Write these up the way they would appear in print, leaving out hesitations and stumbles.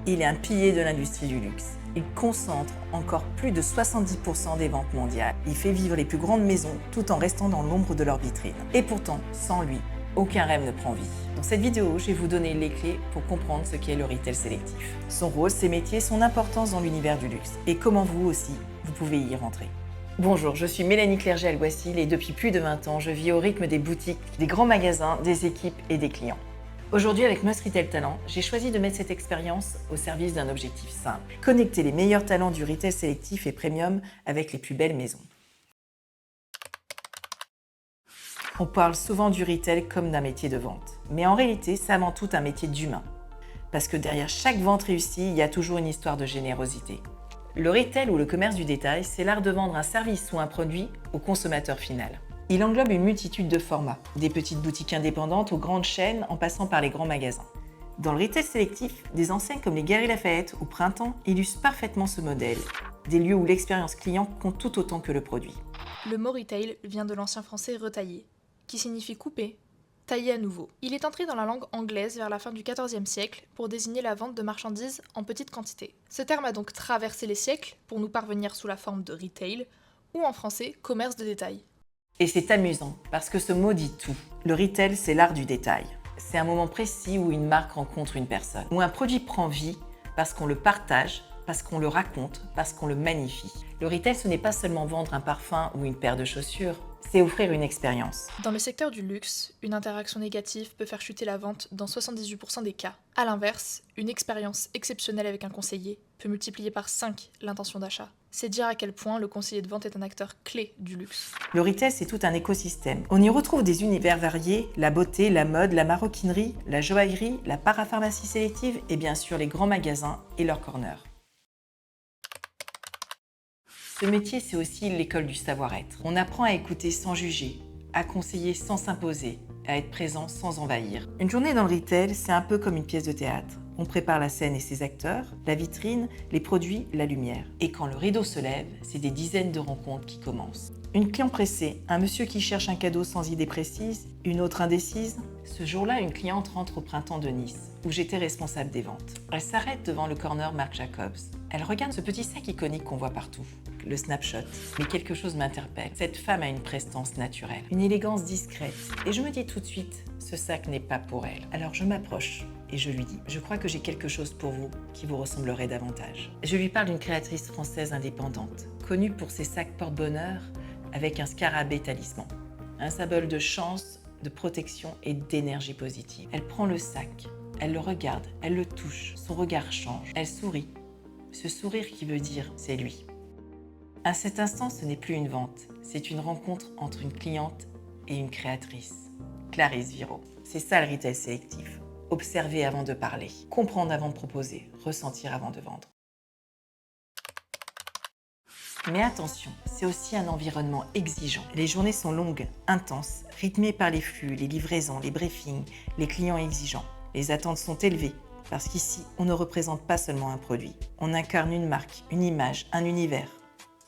Il est un pilier de l'industrie du luxe. Il concentre encore plus de 70% des ventes mondiales. Il fait vivre les plus grandes maisons tout en restant dans l'ombre de leurs vitrines. Et pourtant, sans lui, aucun rêve ne prend vie. Dans cette vidéo, je vais vous donner les clés pour comprendre ce qu'est le retail sélectif. Son rôle, ses métiers, son importance dans l'univers du luxe. Et comment vous aussi, vous pouvez y rentrer. Bonjour, je suis Mélanie Clerget-Alguacil et depuis plus de 20 ans, je vis au rythme des boutiques, des grands magasins, des équipes et des clients. Aujourd'hui, avec Must Retail Talent, j'ai choisi de mettre cette expérience au service d'un objectif simple. Connecter les meilleurs talents du retail sélectif et premium avec les plus belles maisons. On parle souvent du retail comme d'un métier de vente. Mais en réalité, c'est avant tout un métier d'humain. Parce que derrière chaque vente réussie, il y a toujours une histoire de générosité. Le retail ou le commerce du détail, c'est l'art de vendre un service ou un produit au consommateur final. Il englobe une multitude de formats, des petites boutiques indépendantes aux grandes chaînes en passant par les grands magasins. Dans le retail sélectif, des enseignes comme les Galeries Lafayette ou Printemps illustrent parfaitement ce modèle, des lieux où l'expérience client compte tout autant que le produit. Le mot retail vient de l'ancien français retailler, qui signifie couper, tailler à nouveau. Il est entré dans la langue anglaise vers la fin du XIVe siècle pour désigner la vente de marchandises en petite quantité. Ce terme a donc traversé les siècles pour nous parvenir sous la forme de retail, ou en français commerce de détail. Et c'est amusant, parce que ce mot dit tout. Le retail, c'est l'art du détail. C'est un moment précis où une marque rencontre une personne, où un produit prend vie parce qu'on le partage, parce qu'on le raconte, parce qu'on le magnifie. Le retail, ce n'est pas seulement vendre un parfum ou une paire de chaussures, c'est offrir une expérience. Dans le secteur du luxe, une interaction négative peut faire chuter la vente dans 78% des cas. A l'inverse, une expérience exceptionnelle avec un conseiller peut multiplier par 5 l'intention d'achat. C'est dire à quel point le conseiller de vente est un acteur clé du luxe. Le retail, c'est tout un écosystème. On y retrouve des univers variés, la beauté, la mode, la maroquinerie, la joaillerie, la parapharmacie sélective et bien sûr les grands magasins et leurs corners. Ce métier, c'est aussi l'école du savoir-être. On apprend à écouter sans juger, à conseiller sans s'imposer, à être présent sans envahir. Une journée dans le retail, c'est un peu comme une pièce de théâtre. On prépare la scène et ses acteurs, la vitrine, les produits, la lumière. Et quand le rideau se lève, c'est des dizaines de rencontres qui commencent. Une cliente pressée, un monsieur qui cherche un cadeau sans idée précise, une autre indécise. Ce jour-là, une cliente rentre au Printemps de Nice, où j'étais responsable des ventes. Elle s'arrête devant le corner Marc Jacobs. Elle regarde ce petit sac iconique qu'on voit partout, le snapshot. Mais quelque chose m'interpelle. Cette femme a une prestance naturelle, une élégance discrète. Et je me dis tout de suite, ce sac n'est pas pour elle. Alors je m'approche et je lui dis, je crois que j'ai quelque chose pour vous qui vous ressemblerait davantage. Je lui parle d'une créatrice française indépendante, connue pour ses sacs porte-bonheur avec un scarabée talisman. Un symbole de chance, de protection et d'énergie positive. Elle prend le sac, elle le regarde, elle le touche, son regard change, elle sourit. Ce sourire qui veut dire « c'est lui ». À cet instant, ce n'est plus une vente, c'est une rencontre entre une cliente et une créatrice. Clarisse Viro. C'est ça le retail sélectif. Observer avant de parler, comprendre avant de proposer, ressentir avant de vendre. Mais attention, c'est aussi un environnement exigeant. Les journées sont longues, intenses, rythmées par les flux, les livraisons, les briefings, les clients exigeants. Les attentes sont élevées, parce qu'ici, on ne représente pas seulement un produit. On incarne une marque, une image, un univers.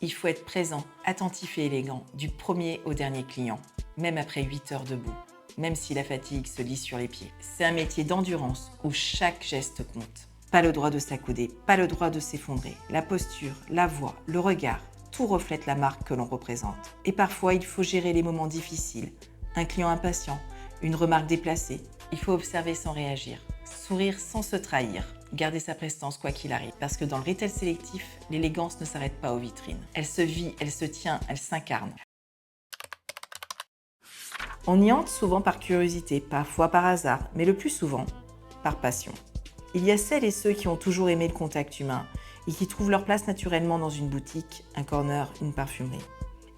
Il faut être présent, attentif et élégant, du premier au dernier client, même après 8 heures debout, même si la fatigue se lit sur les pieds. C'est un métier d'endurance où chaque geste compte. Pas le droit de s'accouder, pas le droit de s'effondrer. La posture, la voix, le regard, tout reflète la marque que l'on représente. Et parfois, il faut gérer les moments difficiles. Un client impatient, une remarque déplacée. Il faut observer sans réagir, sourire sans se trahir, garder sa prestance quoi qu'il arrive. Parce que dans le retail sélectif, l'élégance ne s'arrête pas aux vitrines. Elle se vit, elle se tient, elle s'incarne. On y entre souvent par curiosité, parfois par hasard, mais le plus souvent, par passion. Il y a celles et ceux qui ont toujours aimé le contact humain et qui trouvent leur place naturellement dans une boutique, un corner, une parfumerie.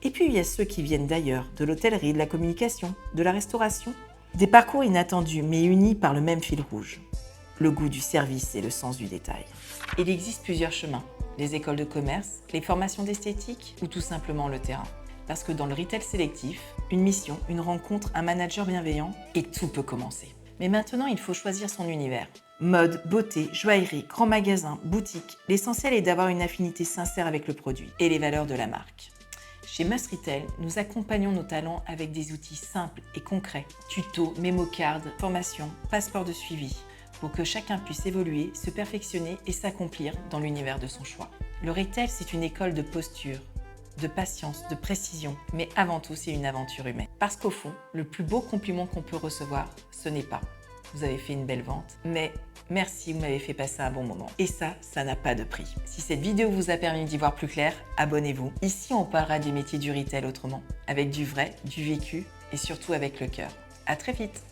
Et puis il y a ceux qui viennent d'ailleurs, de l'hôtellerie, de la communication, de la restauration. Des parcours inattendus mais unis par le même fil rouge, le goût du service et le sens du détail. Il existe plusieurs chemins, les écoles de commerce, les formations d'esthétique ou tout simplement le terrain. Parce que dans le retail sélectif, une mission, une rencontre, un manager bienveillant et tout peut commencer. Mais maintenant, il faut choisir son univers. Mode, beauté, joaillerie, grand magasin, boutique, l'essentiel est d'avoir une affinité sincère avec le produit et les valeurs de la marque. Chez Must Retail, nous accompagnons nos talents avec des outils simples et concrets. Tutos, mémo cards, formations, passeports de suivi. pour que chacun puisse évoluer, se perfectionner et s'accomplir dans l'univers de son choix. Le retail, c'est une école de posture, de patience, de précision, mais avant tout, c'est une aventure humaine. Parce qu'au fond, le plus beau compliment qu'on peut recevoir, ce n'est pas « vous avez fait une belle vente », mais « merci, vous m'avez fait passer un bon moment ». Et ça n'a pas de prix. Si cette vidéo vous a permis d'y voir plus clair, abonnez-vous. Ici, on parlera des métiers du retail autrement, avec du vrai, du vécu et surtout avec le cœur. À très vite.